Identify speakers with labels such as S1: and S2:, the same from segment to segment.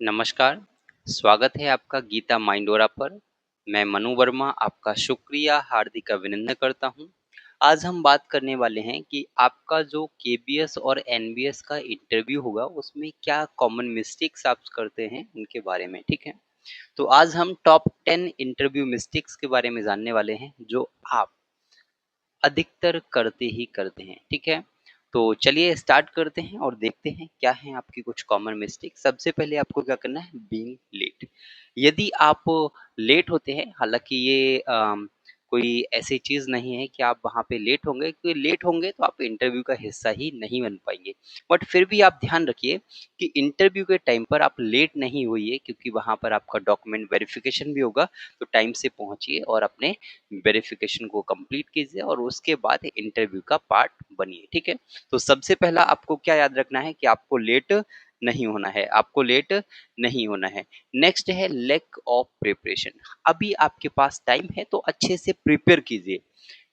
S1: नमस्कार, स्वागत है आपका गीता माइंडोरा पर। मैं मनु वर्मा आपका शुक्रिया, हार्दिक अभिनंदन करता हूँ। आज हम बात करने वाले हैं कि आपका जो केबीएस और एनबीएस का इंटरव्यू होगा, उसमें क्या कॉमन मिस्टेक्स आप करते हैं, उनके बारे में, ठीक है? तो आज हम टॉप 10 इंटरव्यू मिस्टेक्स के बारे में जानने वाले हैं, जो आप अधिकतर करते ही करते हैं, ठीक है? तो चलिए स्टार्ट करते हैं और देखते हैं क्या है आपकी कुछ कॉमन मिस्टेक। सबसे पहले आपको क्या करना है, बीइंग लेट। यदि आप लेट होते हैं, हालांकि ये कोई ऐसी चीज नहीं है कि आप वहां पे लेट होंगे, क्योंकि लेट होंगे तो आप इंटरव्यू का हिस्सा ही नहीं बन पाएंगे। बट फिर भी आप ध्यान रखिए कि इंटरव्यू के टाइम पर आप लेट नहीं होइए, क्योंकि वहां पर आपका डॉक्यूमेंट वेरिफिकेशन भी होगा। तो टाइम से पहुंचिए और अपने वेरिफिकेशन को कंप्लीट कीजिए और उसके बाद इंटरव्यू का पार्ट बनिए, ठीक है? तो सबसे पहला आपको क्या याद रखना है कि आपको लेट नहीं होना है, आपको लेट नहीं होना है। नेक्स्ट है लैक ऑफ प्रिपरेशन। अभी आपके पास टाइम है तो अच्छे से प्रिपेयर कीजिए।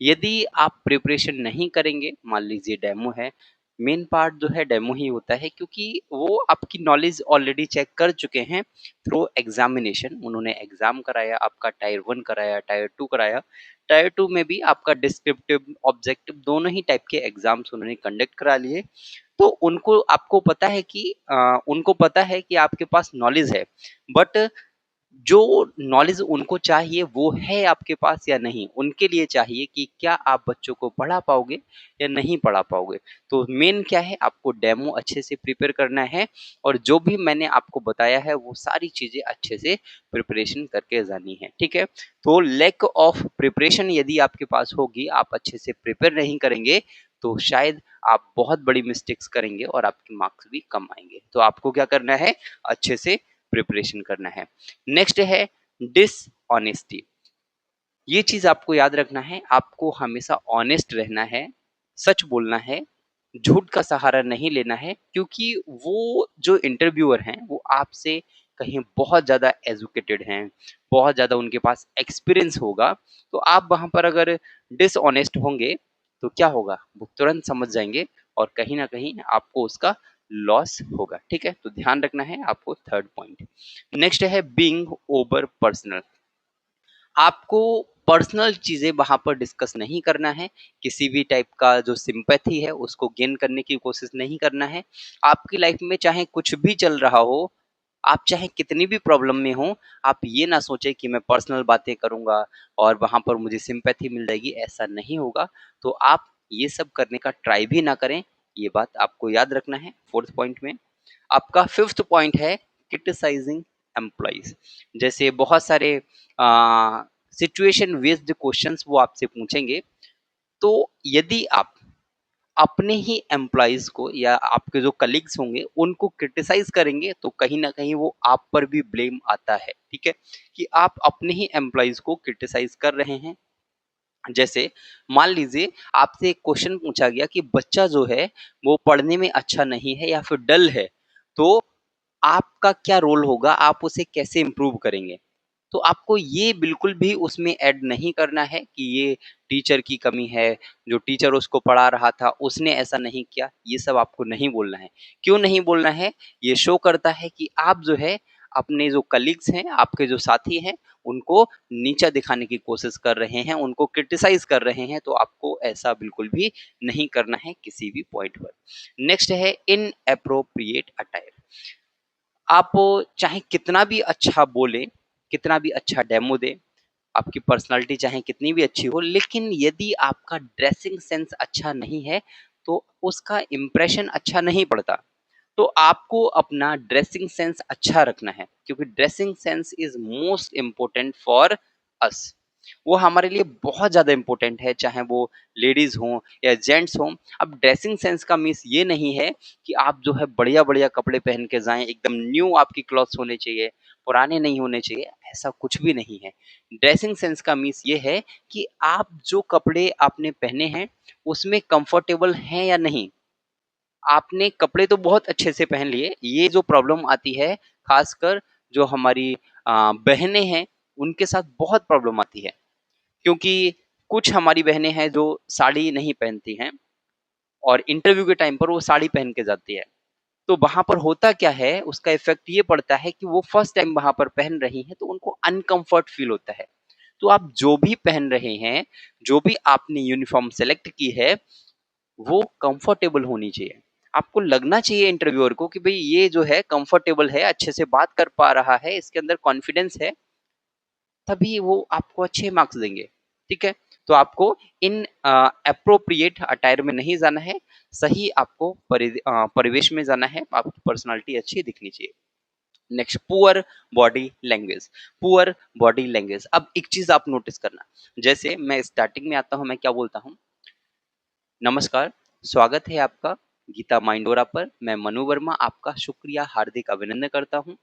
S1: यदि आप प्रिपरेशन नहीं करेंगे, मान लीजिए डेमो है, मेन पार्ट जो है डेमो ही होता है, क्योंकि वो आपकी नॉलेज ऑलरेडी चेक कर चुके हैं थ्रू एग्जामिनेशन। उन्होंने एग्जाम कराया, आपका टायर 1 कराया, टायर 2 कराया। टायर 2 में भी आपका डिस्क्रिप्टिव, ऑब्जेक्टिव दोनों ही टाइप के एग्जाम्स उन्होंने कंडक्ट करा लिए। तो उनको आपको पता है कि उनको पता है कि आपके पास नॉलेज है, बट जो नॉलेज उनको चाहिए वो है आपके पास या नहीं, उनके लिए चाहिए कि क्या आप बच्चों को पढ़ा पाओगे या नहीं पढ़ा पाओगे। तो मेन क्या है, आपको डेमो अच्छे से प्रिपेयर करना है और जो भी मैंने आपको बताया है वो सारी चीजें अच्छे से प्रिपरेशन करके जानी है, ठीक है? तो लैक ऑफ प्रिपरेशन यदि आपके पास होगी, आप अच्छे से प्रिपेयर नहीं करेंगे, तो शायद आप बहुत बड़ी मिस्टेक्स करेंगे और आपके मार्क्स भी कम आएंगे। तो आपको क्या करना है, अच्छे से प्रिपरेशन करना है। नेक्स्ट है डिसऑनेस्टी। ये चीज आपको याद रखना है, आपको हमेशा ऑनेस्ट रहना है, सच बोलना है, झूठ का सहारा नहीं लेना है, क्योंकि वो जो इंटरव्यूअर हैं वो आपसे कहीं बहुत ज्यादा एजुकेटेड हैं, बहुत ज्यादा उनके पास एक्सपीरियंस होगा। तो आप वहां पर अगर डिसऑनेस्ट होंगे तो क्या होगा, वो तुरंत समझ जाएंगे और कहीं ना कहीं आपको उसका लॉस होगा, ठीक है? तो ध्यान रखना है आपको। थर्ड पॉइंट नेक्स्ट है बीइंग ओवर पर्सनल। आपको पर्सनल चीजें वहां पर डिस्कस नहीं करना है, किसी भी टाइप का जो सिंपैथी है उसको गेन करने की कोशिश नहीं करना है। आपकी लाइफ में चाहे कुछ भी चल रहा हो, आप चाहे कितनी भी प्रॉब्लम में हो, आप ये ना सोचे कि मैं पर्सनल बातें करूंगा और वहां पर मुझे सिंपैथी मिल जाएगी, ऐसा नहीं होगा। तो आप ये सब करने का ट्राई भी ना करें, ये बात आपको याद रखना है फोर्थ पॉइंट में। आपका फिफ्थ पॉइंट है क्रिटिसाइजिंग एम्प्लॉइज। जैसे बहुत सारे सिचुएशन बेस्ड क्वेश्चंस वो आपसे पूछेंगे, तो यदि आप अपने ही एम्प्लॉइज को या आपके जो कलीग्स होंगे उनको क्रिटिसाइज करेंगे, तो कहीं ना कहीं वो आप पर भी ब्लेम आता है, ठीक है? कि आप अपने ही एम्प्लॉइज को क्रिटिसाइज कर रहे हैं। जैसे मान लीजिए आपसे एक क्वेश्चन पूछा गया कि बच्चा जो है वो पढ़ने में अच्छा नहीं है या फिर डल है, तो आपका क्या रोल होगा, आप उसे कैसे इम्प्रूव करेंगे? तो आपको ये बिल्कुल भी उसमें ऐड नहीं करना है कि ये टीचर की कमी है, जो टीचर उसको पढ़ा रहा था उसने ऐसा नहीं किया, ये सब आपको नहीं बोलना है। क्यों नहीं बोलना है? ये शो करता है कि आप जो है अपने जो कलीग्स हैं, आपके जो साथी हैं, उनको नीचा दिखाने की कोशिश कर रहे हैं, उनको क्रिटिसाइज कर रहे हैं। तो आपको ऐसा बिल्कुल भी नहीं करना है किसी भी पॉइंट पर। नेक्स्ट है इन अप्रोप्रिएट अटायर। आप चाहे कितना भी अच्छा बोले, कितना भी अच्छा डेमो दे, आपकी पर्सनालिटी चाहे कितनी भी अच्छी हो, लेकिन यदि आपका ड्रेसिंग सेंस अच्छा नहीं है तो उसका इम्प्रेशन अच्छा नहीं पड़ता। तो आपको अपना ड्रेसिंग सेंस अच्छा रखना है, क्योंकि dressing sense is most important for us. वो हमारे लिए बहुत ज्यादा इंपॉर्टेंट है, चाहे वो लेडीज हों या जेंट्स हों। अब ड्रेसिंग सेंस का मीन्स ये नहीं है कि आप जो है बढ़िया बढ़िया कपड़े पहन के जाएं, एकदम न्यू आपकी क्लॉथ्स होने चाहिए, पुराने नहीं होने चाहिए, ऐसा कुछ भी नहीं है। ड्रेसिंग सेंस का मीन्स ये है कि आप जो कपड़े आपने पहने हैं उसमें कंफर्टेबल हैं या नहीं। आपने कपड़े तो बहुत अच्छे से पहन लिए, ये जो प्रॉब्लम आती है खासकर जो हमारी बहनें हैं उनके साथ बहुत प्रॉब्लम आती है, क्योंकि कुछ हमारी बहनें हैं जो साड़ी नहीं पहनती हैं और इंटरव्यू के टाइम पर वो साड़ी पहन के जाती है। तो वहाँ पर होता क्या है, उसका इफ़ेक्ट ये पड़ता है कि वो फर्स्ट टाइम वहाँ पर पहन रही हैं, तो उनको अनकम्फर्ट फ़ील होता है। तो आप जो भी पहन रहे हैं, जो भी आपने यूनिफ़ॉर्म सेलेक्ट की है, वो कम्फर्टेबल होनी चाहिए। आपको लगना चाहिए इंटरव्यूअर को कि भई ये जो है कम्फर्टेबल है, अच्छे से बात कर पा रहा है, इसके अंदर कॉन्फिडेंस है, तभी वो आपको अच्छे मार्क्स देंगे, ठीक है? तो आपको इन एप्रोप्रिएट अटायर में नहीं जाना है, सही आपको परिवेश में जाना है, आपकी पर्सनैलिटी अच्छी दिखनी चाहिए। Next, poor body language. Poor body language, अब एक चीज आप नोटिस करना, जैसे मैं स्टार्टिंग में आता हूं, मैं क्या बोलता हूं? नमस्कार, स्वागत है आपका गीता माइंडोरा पर। मैं मनु वर्मा आपका शुक्रिया हार्दिक अभिनंदन करता हूं।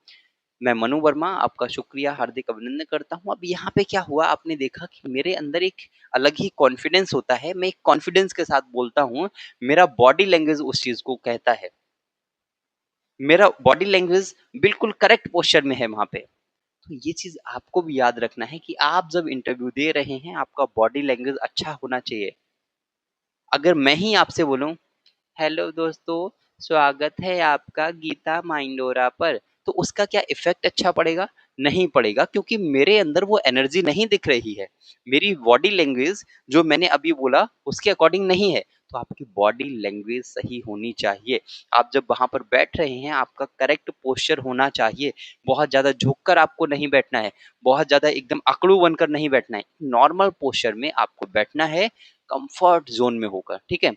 S1: मैं मनु वर्मा आपका शुक्रिया हार्दिक अभिनंदन करता हूं। अब यहाँ पे क्या हुआ, आपने देखा कि मेरे अंदर एक अलग ही कॉन्फिडेंस होता है, मैं एक कॉन्फिडेंस के साथ बोलता हूं, मेरा बॉडी लैंग्वेज उस चीज को कहता है, मेरा बॉडी लैंग्वेज बिल्कुल करेक्ट पोस्चर में है वहां पे। तो ये चीज आपको भी याद रखना है कि आप जब इंटरव्यू दे रहे हैं, आपका बॉडी लैंग्वेज अच्छा होना चाहिए। अगर मैं ही आपसे बोलूं, हेलो दोस्तों, स्वागत है आपका गीता माइंडोरा पर, तो उसका क्या इफेक्ट अच्छा पड़ेगा? नहीं पड़ेगा, क्योंकि मेरे अंदर वो एनर्जी नहीं दिख रही है। मेरी बॉडी लैंग्वेज जो मैंने अभी बोला उसके अकॉर्डिंग नहीं है। तो आपकी बॉडी लैंग्वेज सही होनी चाहिए। आप जब वहां पर बैठ रहे हैं, आपका करेक्ट पोस्चर होना चाहिए। बहुत ज्यादा झुककर आपको नहीं बैठना है, बहुत ज्यादा एकदम अकड़ू बनकर नहीं बैठना है। नॉर्मल पोस्चर में आपको बैठना है, कंफर्ट जोन में होकर, ठीक है?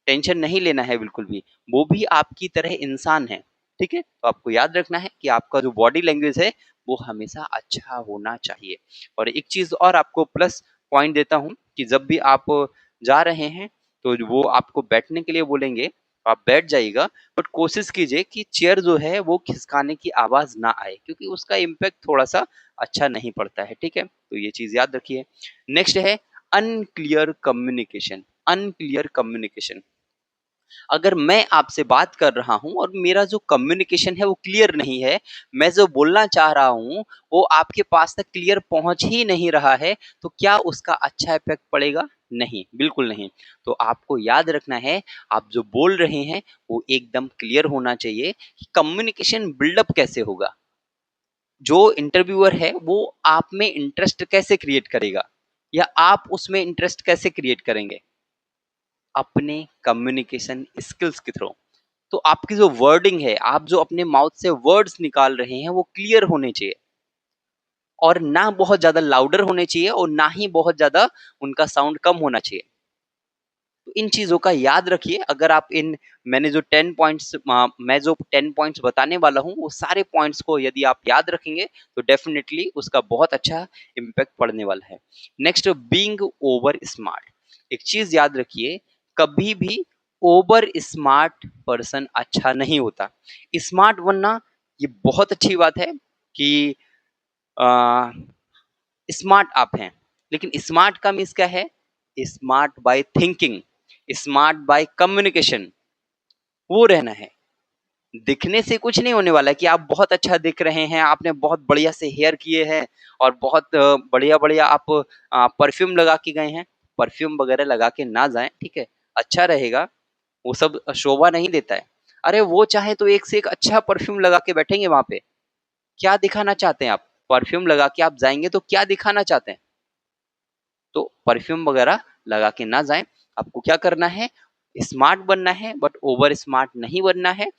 S1: टेंशन नहीं लेना है बिल्कुल भी, वो भी आपकी तरह इंसान है, ठीक है? तो आपको याद रखना है कि आपका जो बॉडी लैंग्वेज है वो हमेशा अच्छा होना चाहिए। और एक चीज और आपको प्लस पॉइंट देता हूँ कि जब भी आप जा रहे हैं, तो वो आपको बैठने के लिए बोलेंगे, आप बैठ जाइएगा, बट कोशिश कीजिए कि चेयर जो है वो खिसकाने की आवाज ना आए, क्योंकि उसका इम्पैक्ट थोड़ा सा अच्छा नहीं पड़ता है, ठीक है? तो ये चीज याद रखिए। नेक्स्ट है अनक्लियर कम्युनिकेशन। अनक्लियर कम्युनिकेशन, अगर मैं आपसे बात कर रहा हूँ और मेरा जो कम्युनिकेशन है वो क्लियर नहीं है, मैं जो बोलना चाह रहा हूँ वो आपके पास तक क्लियर पहुंच ही नहीं रहा है, तो क्या उसका अच्छा इफेक्ट पड़ेगा? नहीं, बिल्कुल नहीं। तो आपको याद रखना है, आप जो बोल रहे हैं वो एकदम क्लियर होना चाहिए। कि कम्युनिकेशन बिल्डअप कैसे होगा, जो इंटरव्यूअर है वो आप में इंटरेस्ट कैसे क्रिएट करेगा, या आप उसमें इंटरेस्ट कैसे क्रिएट करेंगे? अपने कम्युनिकेशन स्किल्स के थ्रू। तो आपकी जो वर्डिंग है, आप जो अपने माउथ से वर्ड्स निकाल रहे हैं, वो क्लियर होने चाहिए, और ना बहुत ज्यादा लाउडर होने चाहिए और ना ही बहुत ज्यादा उनका साउंड कम होना चाहिए। तो इन चीजों का याद रखिए। अगर आप इन मैंने जो 10 पॉइंट्स मैं जो 10 पॉइंट्स बताने वाला हूँ, वो सारे पॉइंट्स को यदि आप याद रखेंगे, तो डेफिनेटली उसका बहुत अच्छा इम्पैक्ट पड़ने वाला है। Next, being over smart. एक चीज याद रखिए, कभी भी ओवर स्मार्ट पर्सन अच्छा नहीं होता। स्मार्ट बनना ये बहुत अच्छी बात है कि स्मार्ट आप हैं, लेकिन स्मार्ट का मीन्स क्या है? Smart by thinking, smart by communication, वो रहना है। दिखने से कुछ नहीं होने वाला कि आप बहुत अच्छा दिख रहे हैं, आपने बहुत बढ़िया से हेयर किए हैं और बहुत बढ़िया बढ़िया आप परफ्यूम लगा के गए हैं। परफ्यूम वगैरह लगा के ना जाएं, ठीक है? अच्छा रहेगा, वो सब शोभा नहीं देता है। अरे वो चाहे तो एक से एक अच्छा परफ्यूम लगा के बैठेंगे वहां पे, क्या दिखाना चाहते हैं आप? परफ्यूम लगा के आप जाएंगे तो क्या दिखाना चाहते हैं? तो परफ्यूम वगैरह लगा के ना जाएं। आपको क्या करना है? स्मार्ट बनना है, बट ओवर स्मार्ट नहीं बनना है।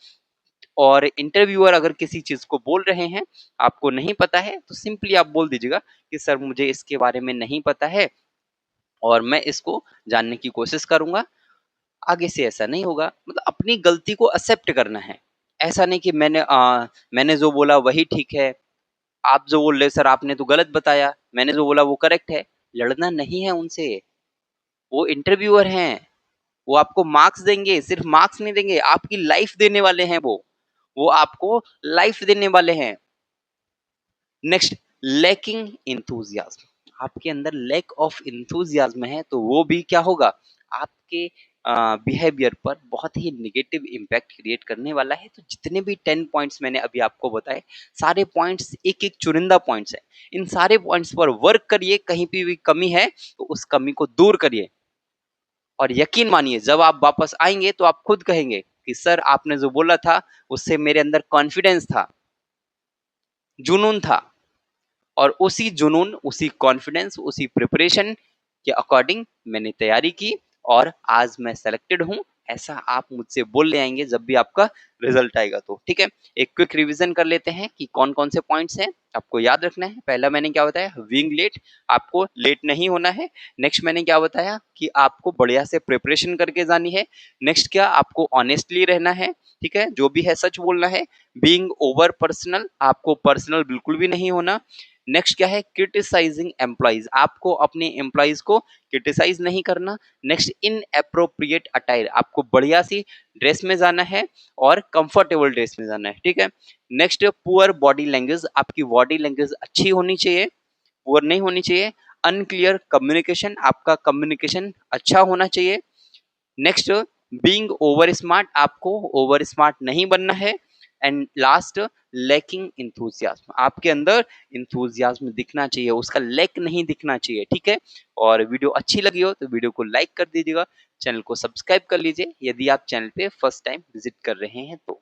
S1: और इंटरव्यूअर अगर किसी चीज को बोल रहे हैं, आपको नहीं पता है, तो सिंपली आप बोल दीजिएगा कि सर मुझे इसके बारे में नहीं पता है और मैं इसको जानने की कोशिश करूंगा, आगे से ऐसा नहीं होगा। मतलब अपनी गलती को एक्सेप्ट करना है। ऐसा नहीं कि मैंने जो बोला वही ठीक है, आप जो बोल रहे सर आपने तो गलत बताया, मैंने जो बोला वो करेक्ट है। लड़ना नहीं है उनसे, वो इंटरव्यूअर हैं, वो आपको मार्क्स देंगे, सिर्फ मार्क्स नहीं देंगे, आपकी लाइफ देने वाले हैं वो आपको लाइफ देने वाले हैं। Next, lacking enthusiasm. आपके अंदर लैक ऑफ इंथुजियाज्म है, तो वो भी क्या होगा? आपके बिहेवियर पर बहुत ही निगेटिव इम्पैक्ट क्रिएट करने वाला है। तो जितने भी 10 पॉइंट्स मैंने अभी आपको बताए, सारे पॉइंट्स एक एक चुनिंदा पॉइंट्स है। इन सारे पॉइंट्स पर वर्क करिए, कहीं पे भी कमी है तो उस कमी को दूर करिए, और यकीन मानिए जब आप वापस आएंगे तो आप खुद कहेंगे कि सर आपने जो बोला था उससे मेरे अंदर कॉन्फिडेंस था, जुनून था, और उसी जुनून, उसी कॉन्फिडेंस, उसी प्रिपरेशन के अकॉर्डिंग मैंने तैयारी की और आज मैं सेलेक्टेड हूँ। ऐसा आप मुझसे बोल ले आएंगे जब भी आपका रिजल्ट आएगा तो। ठीक है, एक क्विक रिवीजन कर लेते हैं कि कौन कौन से पॉइंट्स हैं आपको याद रखना है। पहला मैंने क्या बताया, बीइंग लेट, आपको लेट नहीं होना है। नेक्स्ट मैंने क्या बताया कि आपको बढ़िया से प्रिपरेशन करके जानी है। नेक्स्ट क्या, आपको ऑनेस्टली रहना है, ठीक है, जो भी है सच बोलना है। बीइंग ओवर पर्सनल, आपको पर्सनल बिल्कुल भी नहीं होना। नेक्स्ट क्या है, क्रिटिसाइजिंग एम्प्लॉइज, आपको अपने एम्प्लॉइज को क्रिटिसाइज नहीं करना। नेक्स्ट, इन अप्रोप्रिएट अटायर, आपको बढ़िया सी ड्रेस में जाना है और कंफर्टेबल ड्रेस में जाना है। ठीक है, नेक्स्ट, पुअर बॉडी लैंग्वेज, आपकी बॉडी लैंग्वेज अच्छी होनी चाहिए, पुअर नहीं होनी चाहिए। अनक्लियर कम्युनिकेशन, आपका कम्युनिकेशन अच्छा होना चाहिए। नेक्स्ट, बीइंग ओवर स्मार्ट, आपको ओवर स्मार्ट नहीं बनना है। एंड लास्ट, लैकिंग इंथुजियाज्म, आपके अंदर इंथुजियाज्म दिखना चाहिए, उसका लैक नहीं दिखना चाहिए। ठीक है, और वीडियो अच्छी लगी हो तो वीडियो को लाइक कर दीजिएगा, चैनल को सब्सक्राइब कर लीजिए यदि आप चैनल पे फर्स्ट टाइम विजिट कर रहे हैं तो।